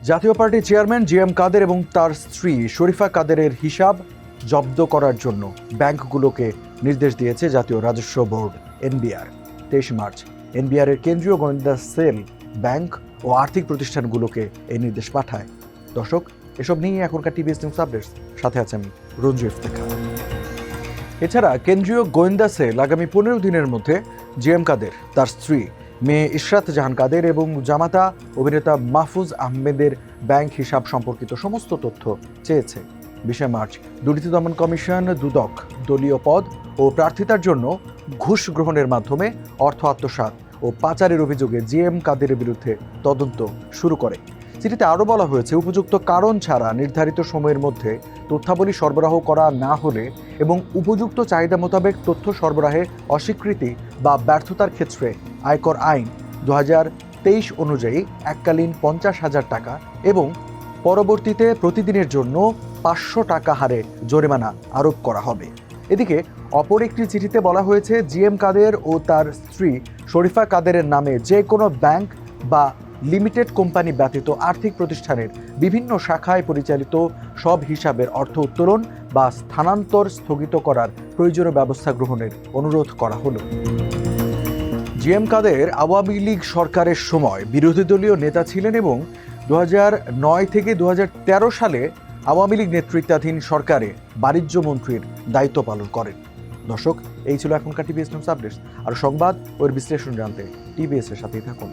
জাতীয় পার্টির chairman GM কাদের এবং তার স্ত্রী শরীফা কাদেরের হিসাব জব্দ করার জন্য ব্যাংকগুলোকে নির্দেশ দিয়েছে জাতীয় রাজস্ব বোর্ড এনবিআর। 23 মার্চ এনবিআর এর কেন্দ্রীয় গোয়েন্দা সেল ব্যাংক ও আর্থিক প্রতিষ্ঠানগুলোকে এই নির্দেশ পাঠায়। দর্শক, এসব নিয়ে এখনকার টিভিএস নিউজ আপডেটস, সাথে আছে আমি রঞ্জু ইফতেখার। এছাড়া কেন্দ্রীয় গোয়েন্দা সেল আগামী 15 দিনের মধ্যে জিএম কাদের, তার স্ত্রী মেয়ে ইশরাত জাহান কাদের এবং জামাতা অভিনেতা মাহফুজ আহমেদের ব্যাংক হিসাব সম্পর্কিত সমস্ত তথ্য চেয়েছে। 20 মার্চ দুর্নীতি দমন কমিশন দুদক দলীয় পদ ও প্রার্থিতার জন্য ঘুষ গ্রহণের মাধ্যমে অর্থ আত্মসাৎ ও পাচারের অভিযোগে জিএম কাদেরের বিরুদ্ধে তদন্ত শুরু করে। চিঠিতে আরও বলা হয়েছে, উপযুক্ত কারণ ছাড়া নির্ধারিত সময়ের মধ্যে তথ্যাবলী সরবরাহ করা না হলে এবং উপযুক্ত চাহিদা মোতাবেক তথ্য সরবরাহে অস্বীকৃতি বা ব্যর্থতার ক্ষেত্রে আয়কর আইন 2023 অনুযায়ী এককালীন 50,000 টাকা এবং পরবর্তীতে প্রতিদিনের জন্য 500 টাকা হারে জরিমানা আরোপ করা হবে। এদিকে অপর একটি চিঠিতে বলা হয়েছে, জিএম কাদের ও তার স্ত্রী শরীফা কাদেরের নামে যে কোনো ব্যাংক বা লিমিটেড কোম্পানি ব্যতীত আর্থিক প্রতিষ্ঠানের বিভিন্ন শাখায় পরিচালিত সব হিসাবের অর্থ উত্তোলন বা স্থানান্তর স্থগিত করার প্রয়োজনীয় ব্যবস্থা গ্রহণের অনুরোধ করা হলো। জিএম কাদের আওয়ামী লীগ সরকারের সময় বিরোধী দলীয় নেতা ছিলেন এবং 2009 থেকে 2013 সালে আওয়ামী লীগ নেতৃত্বাধীন সরকারে বাণিজ্য মন্ত্রীর দায়িত্ব পালন করেন। দর্শক, এই ছিল এখনকার টিভিএস নিউজ আপডেটস। আর সংবাদ ও বিশ্লেষণ জানতে টিভিএস এর সাথেই থাকুন।